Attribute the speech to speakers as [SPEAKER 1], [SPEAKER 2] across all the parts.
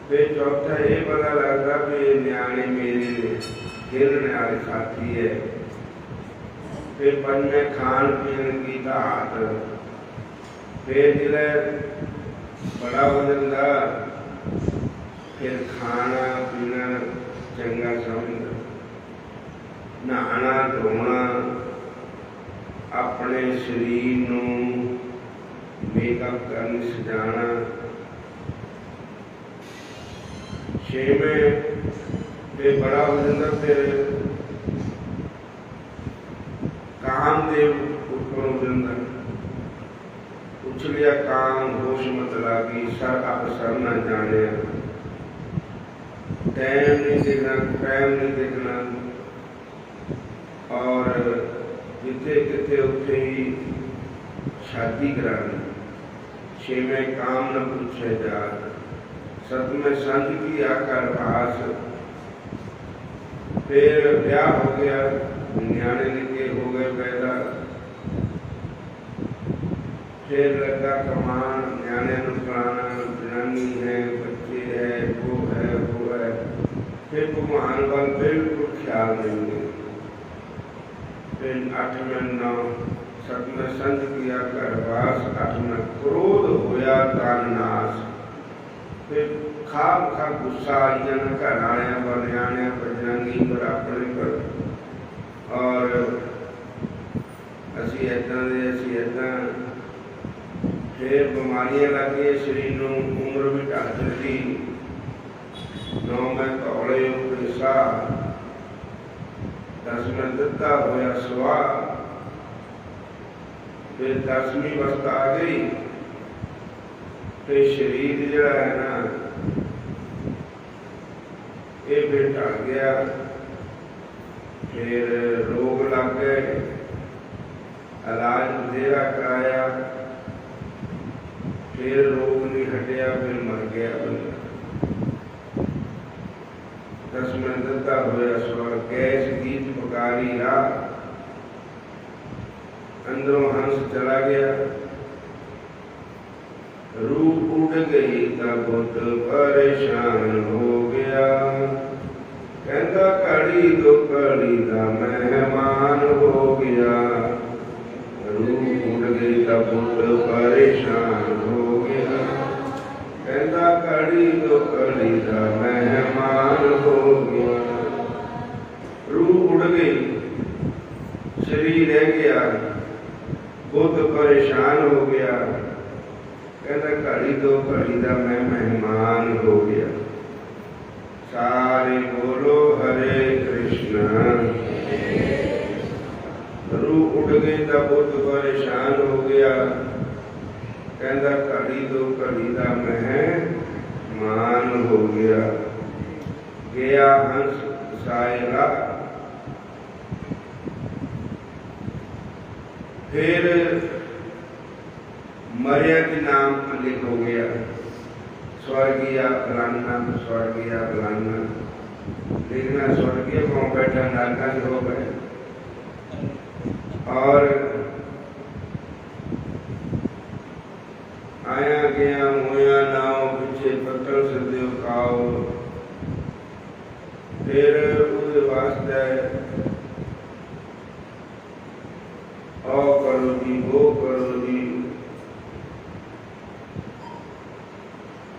[SPEAKER 1] फिर चौथा ये पता लगता भी ये न्याणे मेरे ने खेलने वाले साथी है। फिर पंजवें खान पीन की धात। फिर जिले बड़ा हो जाता फिर खाना पीना चंगा समझ, नहाना धोना, अपने शरीर नूं मेकअप करन सजाना। छेवें फिर बड़ा हो जाता फिर कामदेव उत्पन्न हो जाता। उछलिया काम होश मत लागी, सर आप सर न जाने। टाइम नहीं देखना, टाइम नहीं देखना, और जिथे किथे उथे ही शादी करानी। छेवें काम न पूछे जात। सतवें संग की आकर आस। फिर ब्याह हो गया, न्याणे निके हो गए पैदा। फिर लगा कमान, न्याणे नूं खिलाना, जनानी है, बच्चे है, वो है, वो है। फिर भगवान वाल बिल्कुल ख्याल नहीं है। फिर 8वें 9 7वें संग किया करवास। 8वें क्रोध होया तन नाश। फिर खाब खा गुस्सा आई जाना घर आने पर, न्याणे पर, जनानी पर, अपने पर। और असी इदा दे असी इदा। फिर बीमारियां लग गई शरीर नूं, उम्र भी ढल चली। 9वें धौले उठे साह। 10वें दद्दा होया स्वाह। फिर 10वीं अवस्था आ गई। फिर शरीर जड़ा है ना ये फिर ढल गया। फिर रोग लग गए, इलाज बथेरा कराया, फिर रोग नहीं हटिया, फिर मर गया बंदा। 10वें दद्दा होया स्वर। गैस गीत पकारी राह। अंदरों हंस चला गया। रूह उड़ गई तब बुत परेशान हो गया। कहता कड़ी दो कड़ी दा मेहमान हो गया। रूह उड़ गई तब बुत परेशान हो गया। कहता कड़ी दो कड़ी दा मेहमान हो गया। रूह उड़ गई, शरीर रह गया, बुत परेशान हो गया। कहता घड़ी दो घड़ी का मैं मेहमान हो गया। सारे बोलो हरे कृष्ण। रूह उड़ गई तो बुत परेशान हो गया। कहता घड़ी दो घड़ी का मेहमान हो गया। गया हंस सायरा। फिर मरिया के नाम लिख हो गया। स्वर्गीय फलाना, स्वर्गीय फलाना। लिखना स्वर्गीय को बैठा नरक हो गए। और आया गया मोया नाव पीछे पत्थर से देव खाओ। फिर उसके वास्ते ओ करो जी, वो करो जी।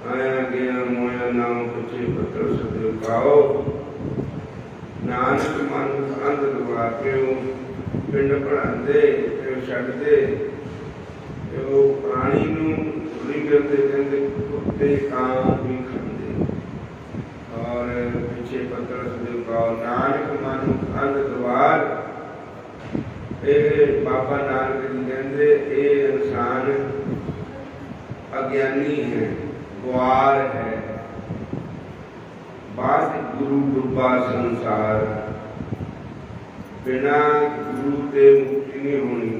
[SPEAKER 1] आया गया मोया नाम पीछे पत्थर से देव खाओ। नानक मन अंध दुआ क्यों पिंड पढ़ाते छड़ते। वो प्राणी नहीं करते, कहते कुत्ते कां भी खाते। और पीछे पत्थर से देव खाओ। नानक मन अंध द्वार। बाबा नानक जी कहते ये इंसान अज्ञानी है, ग्वार है। बात गुरु डूबा संसार। बिना गुरु के मुक्ति नहीं होनी,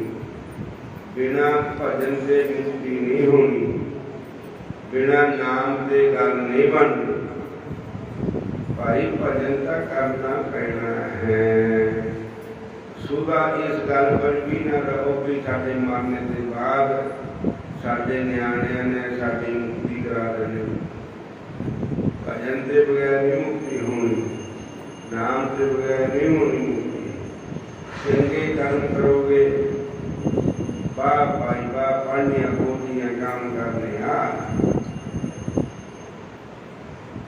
[SPEAKER 1] बिना भजन से मुक्ति नहीं होनी, बिना नाम के गल नहीं बननी। भाई भजन तो करना पैना है। सुबह इस गल पर भी न रहो भी साढ़े मरने के बाद साढ़े न्याणिया ने साड़ी मुक्ति करा देने। भजन के बगैर नहीं मुक्ति होनी, नाम के बगैर नहीं होनी मुक्ति। चंगे कर्म करोगे, बाप भाई बाप पढ़निया कोठियां काम करने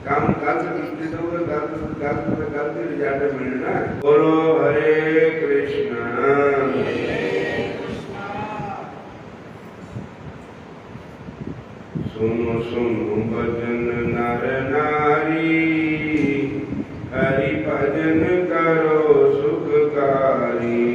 [SPEAKER 1] काम गलत गलत रिजल्ट मिलना। बोलो हरे कृष्णा। सुनो सुनो भजन नर नारी, हरि भजन करो सुखकारी।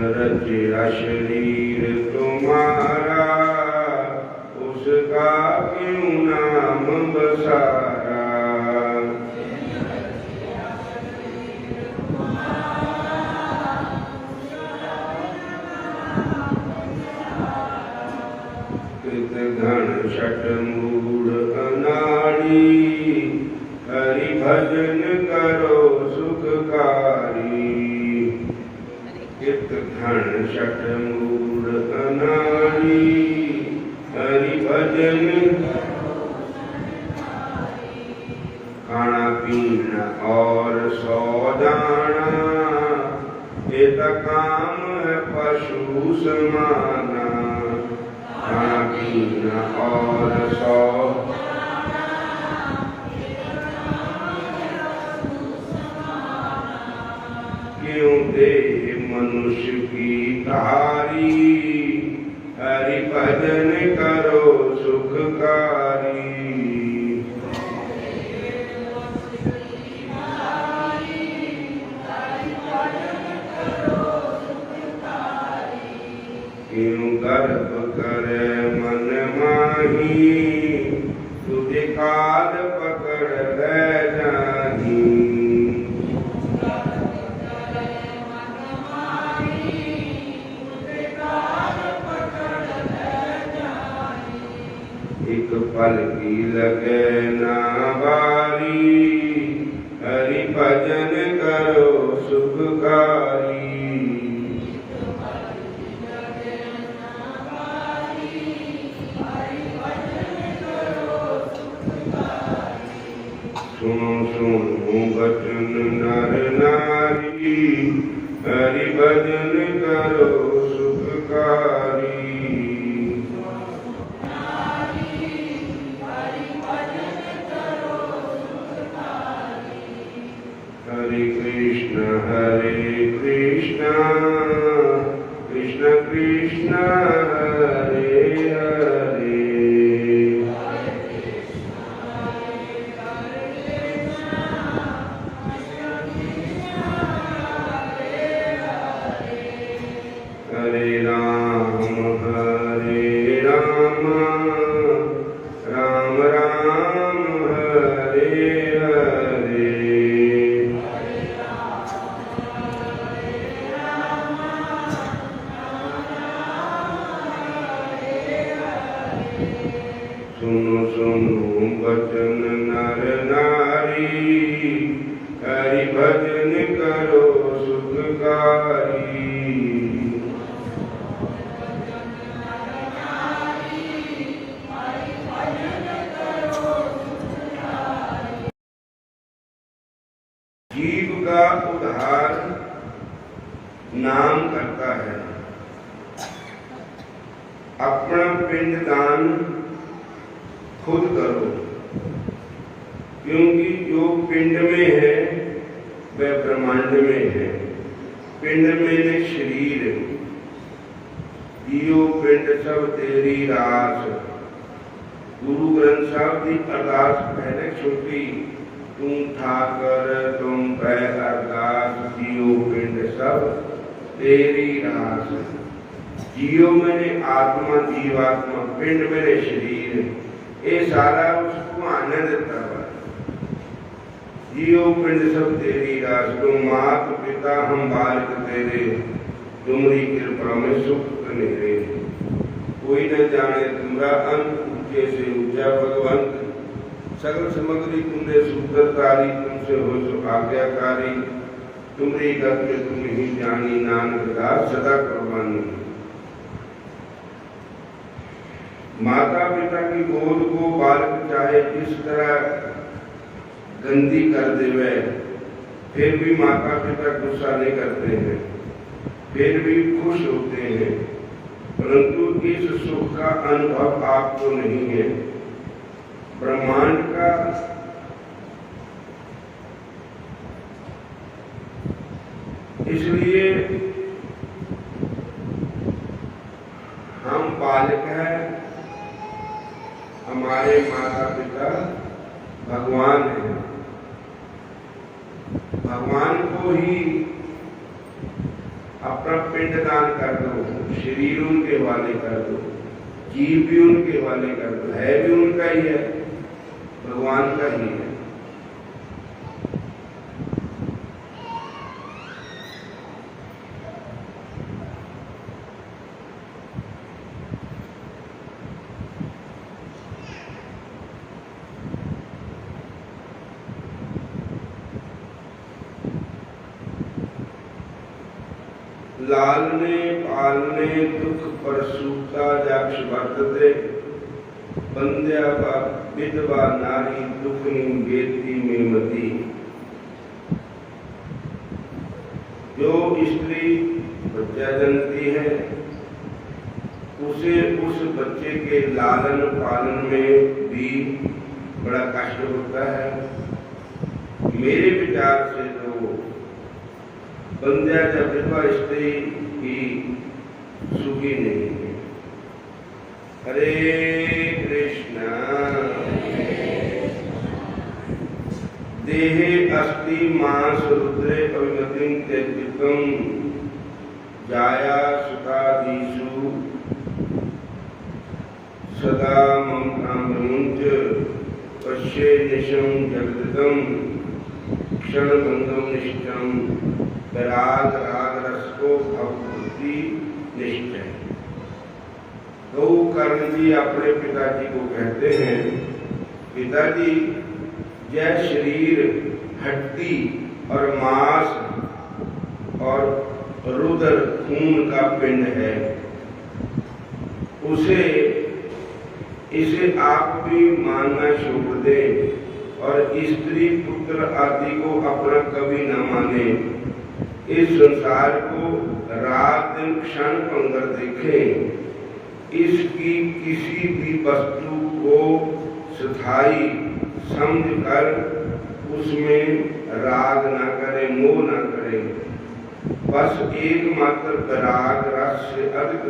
[SPEAKER 1] रचिया शरीर तुम्हारा, उसका क्यों नाम बसारा। कृत घन शट मूढ़ अनाड़ी, हरि भजन करो सुखकारी। चित्त घन शठ मूढ़ अनाड़ी, हरि भजन। खाना पीना और सो जाना, ये तो काम है पशु समाना। खाना पीना और सो क्यों दे मनुष्य की धारी, हरि भजन करो सुखकारी। क्यों गर्भ करे मन माही, तुझे काल पकड़ ले जाही। एक पल की लगे ना बारी, हरि भजन करो सुखकारी। सुनो सुनो वचन नर नारी, हरि भजन करो सुखकारी। हरे कृष्ण कृष्ण कृष्ण हरे हरे। हरे राम राम राम हरे हरे। सुनो सुनो वचन नर नारी, हरि भजन करो सुखकारी। जीव का उद्धार नाम करता है। अपना पिंडदान खुद करो, क्योंकि जो पिंड में है वह ब्रह्मांड में है। पिंड में शरीर, दियो पिंड सब तेरी रास। गुरु ग्रंथ साहब की अरदास पहले छुट्टी, तुम ठाकर तुम पै अरदास, जियो पिंड सब तेरी रास। जियो मैंने आत्मा, जीवात्मा, पिंड मेरे शरीर, ये सारा उसको आनंद देता है। जियो पिंड सब तेरी रास, तुम मात पिता हम बालक तेरे, तुम्हारी कृपा में सुख कनेरे। कोई न जाने तुम्हारा अंत, ऊंचे से ऊंचा भगवंत। सकल सामग्री तुमने सूत्रधारी, तुमसे हो सो आज्ञाकारी। तुमरी गत तुम ही जानी, नानक दास सदा कुर्बानी। माता पिता की गोद को बालक चाहे जिस तरह गंदी कर देवे, फिर भी माता पिता गुस्सा नहीं करते हैं, फिर भी खुश होते हैं, परंतु इस सुख का अनुभव आपको नहीं है। ब्रह्मांड का इसलिए हम बालक हैं, हमारे माता पिता भगवान हैं। भगवान को ही अपना पिंड दान कर दो, शरीर उनके वाले कर दो, जीव भी उनके वाले कर दो, है भी उनका ही है, भगवान का ही है। लालने पालने दुख परसूता जाक्ष वर्तते, बंध्या विधवा नारी दुखनी बेती में मती। जो स्त्री बच्चा जनती है उसे उस बच्चे के लालन पालन में भी बड़ा कष्ट होता है। मेरे विचार से तो बंध्या या विधवा स्त्री की सुखी नहीं है। हरे कृष्णा। देहे अस्ति मांस रुद्रे अभिमतिं त्यज्यतं, जाया सुखादीषु सदा ममतां विमुञ्च, पश्ये निशं जगदिदं क्षणभंगं निष्ठं, राग राग रस को भक्ति निश्चय। गौकर्ण जी अपने पिताजी को कहते हैं, पिताजी यह शरीर हड्डी और मांस और रुधिर खून का पिंड है, इसे आप भी मानना छोड़ दें और स्त्री पुत्र आदि को अपना कभी न माने। इस संसार को रात दिन क्षण पंगर देखें, इसकी किसी भी वस्तु को स्थायी समझकर उसमें राग ना करें, मोह ना करें। बस एकमात्र विराग रस से अधिक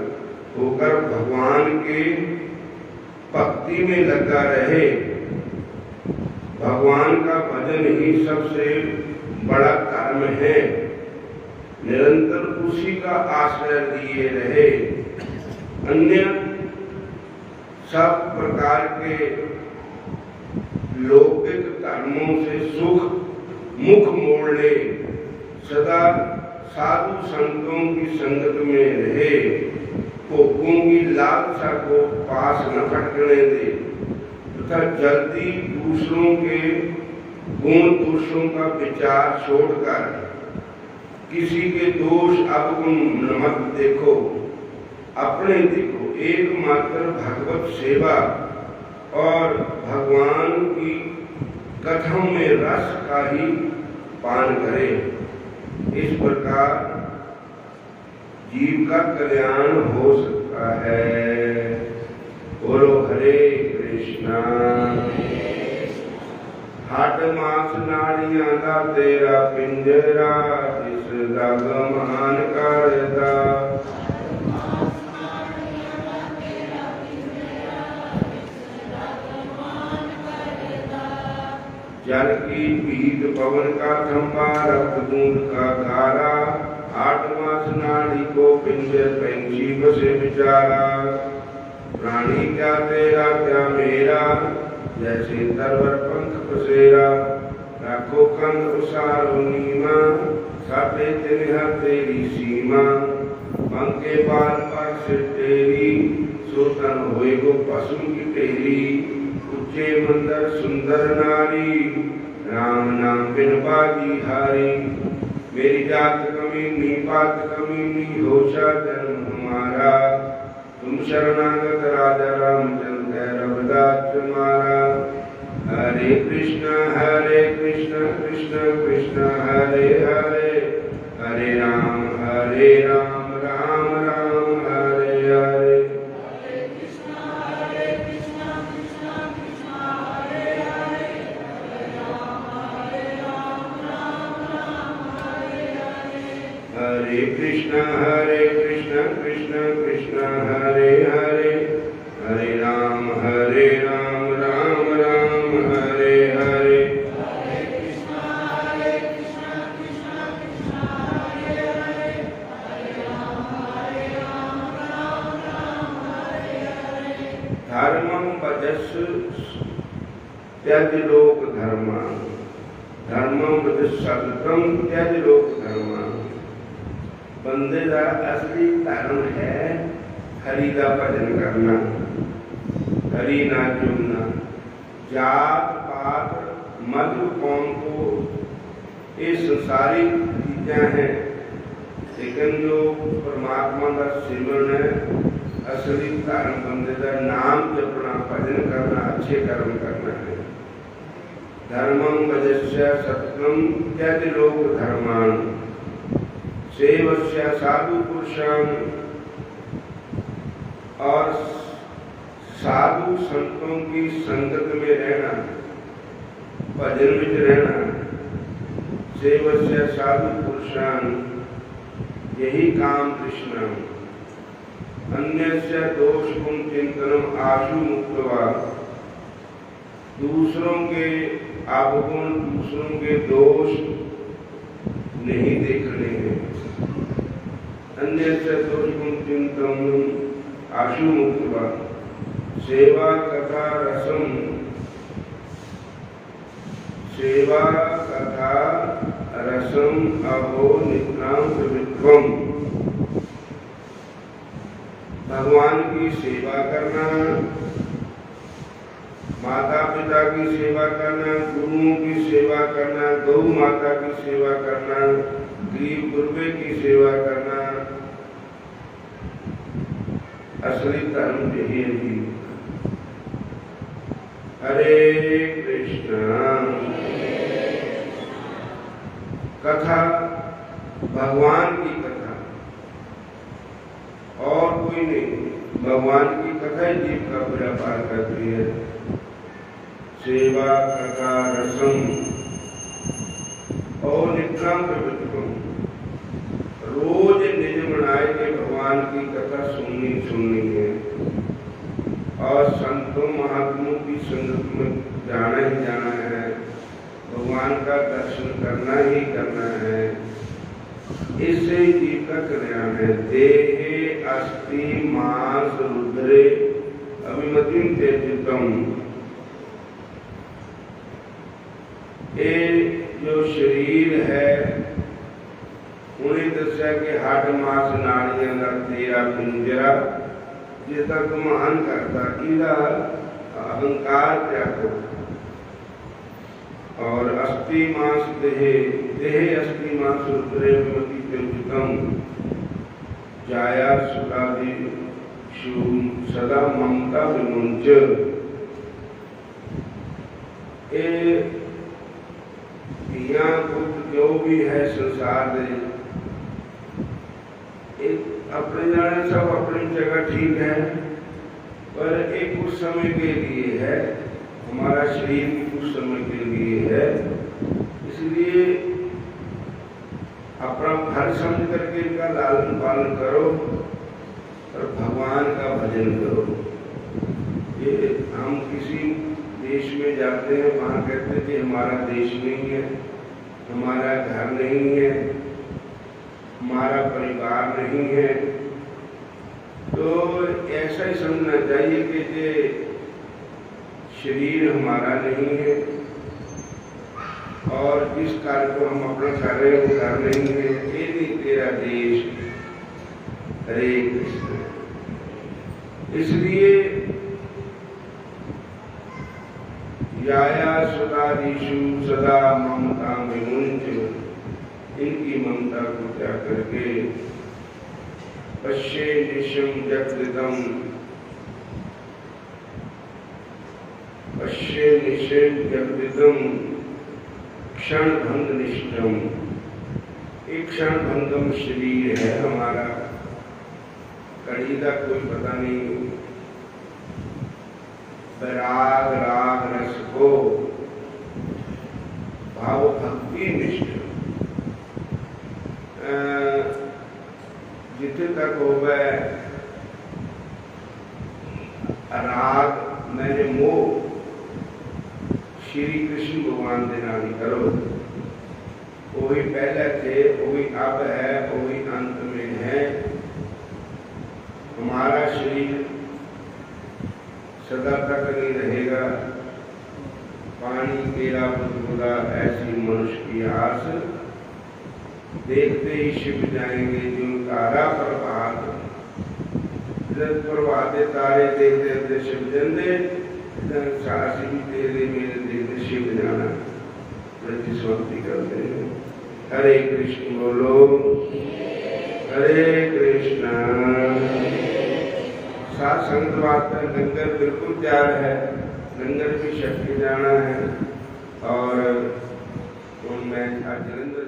[SPEAKER 1] होकर भगवान के भक्ति में लगा रहे। भगवान का भजन ही सबसे बड़ा कर्म है। निरंतर उसी का आश्रय लिए रहे। अन्य सब प्रकार के लौकिक कर्मों से सुख मुख मोड़ ले, सदा साधु संतों की संगत में रहे, भोगों की लालसा को पास न भटकने दे तथा जल्दी दूसरों के गुण दोषों का विचार छोड़कर किसी के दोष अवगुण मत देखो, अपने देखो। एकमात्र भगवत सेवा और भगवान की कथाओं में रस का ही पान करें। इस प्रकार जीव का कल्याण हो सकता है। बोलो हरे कृष्णा। हाट मास नाड़ियां दा तेरा पिंजरा, जिस दग महान करता। जल की पीत पवन का खंबा, रक्त दूध का धारा, 8 मास नाड़ी को पिंजर पंछी बसे बिचारा। प्राणी क्या तेरा क्या मेरा, जैसे तरवर पंख पसेरा। राखो कंद उसारो नीमा, साढ़े तिन्हा तेरी सीमा। पंखे बाल पर से तेरी, सोतन होए गो पशु की टेरी। उच्चे मंदिर सुंदर नारी, राम नाम बिन बाजी हारी। मेरी जात कमीनी पात कमीनी होशा जन्म हमारा, तुम शरणागत राजा रामचंद्र रविदास तुम्हारा। हरे कृष्ण कृष्ण कृष्ण हरे हरे, हरे राम राम राम हरे हरे। हरे कृष्ण कृष्ण कृष्ण हरे हरे, हरे राम राम राम हरे हरे। धर्मं भजस्व त्यज लोक धर्मा, धर्मं भज सततं त्यज लोक धर्मा। बंदे का असली धर्म है हरि का भजन करना, हरि ना चुनना। जात पात मधु कौम को ये संसारिक चीजें हैं, लेकिन जो परमात्मा का सिमरन है, असली धर्म बंदे का नाम जपना, भजन करना, अच्छे कर्म करना है। धर्मं भजस्य सत्यम त्यज लोक धर्मान, सेवस्य साधु पुरुषान, और साधु संतों की संगत में रहना, भजन में रहना। सेवस्य साधु पुरुषान, यही काम कृष्ण। अन्यस्य दोष गुण चिंतनम आशु मुक्तवा, दूसरों के अवगुण, दूसरों के दोष नहीं देखने हैं। अन्यस्य दोष गुण चिंतनम आशु मुक्तवा, सेवा कथा रसम, सेवा कथा रसम अहो नित्राम प्रवित्वम। भगवान की सेवा करना, माता पिता की सेवा करना, गुरुओं की सेवा करना, गौ माता की सेवा करना, गरीब गुरबे की सेवा करना, असली धर्म यही है जी। हरे कृष्ण। कथा भगवान की कथा और कोई नहीं, भगवान की कथा ही जीव का बेड़ा पार करती है। सेवा कथा रसम और नित्राम प्रवृत्तम, रोज निज मनाए के भगवान की कथा सुननी है, और संतों महात्माओं की संगत में जाना ही जाना है, भगवान का दर्शन करना ही करना है। इससे जीव का कल्याण है। देहे अस्ति मांस रुद्रे अभिमतिम तेजितम, ये जो शरीर है उन्हें दस्या के हाथ मास नाड़ियां का तेरा पिंजरा, जिसका तुम महान करता इला अहंकार त्यागो। और अस्थि मांस देहे, देहे अस्थि मांस रुद्रे अभिमति तेजितम, जाया सुखादि सदा ममता विमुंच। जो भी है संसार में, एक अपने जाने सब अपनी जगह ठीक है, पर एक कुछ समय के लिए है, हमारा शरीर कुछ समय के लिए है। इसलिए अपना घर समझ करके इनका लालन पालन करो और भगवान का भजन करो। ये हम किसी देश में जाते हैं, वहाँ कहते हैं कि हमारा देश नहीं है, हमारा घर नहीं है, हमारा परिवार नहीं है। तो ऐसा ही समझना चाहिए कि ये शरीर हमारा नहीं है और जिस कार्य को हम अपना कर रहे हैं वो घर नहीं है। ये नहीं तेरा देश। हरे कृष्ण। इसलिए याया सुदादिषु सदा ममता विमुंच, इनकी ममता को त्याग करके पश्ये निशम जगदम, पश्ये निशम जगदम क्षण भंग निष्ठम। एक क्षण भंगम शरीर है हमारा, कड़ी का कोई पता नहीं। राग राग रस को भाव भक्ति निष्ठ जिथे तक हो गए राग मैंने मोह श्री कृष्ण भगवान के नाम ही करो। वही पहले थे, वही अब है, वही अंत में है। हमारा शरीर सदा तक नहीं रहेगा। पानी केला बुदबुदा ऐसी मनुष्य की आस, देखते ही शिव जाएंगे जो तारा प्रभात। प्रभाते तारे देखते देखते शिव जंदे, सासी भी तेरे मेरे देखते शिव जाना प्रतिस्वक्ति करते हैं। हरे कृष्ण बोलो, हरे कृष्ण। सात संत वास्ते लंगर बिल्कुल तैयार है, लंगर भी शक्ति जाना है। और मैं आज जलंधर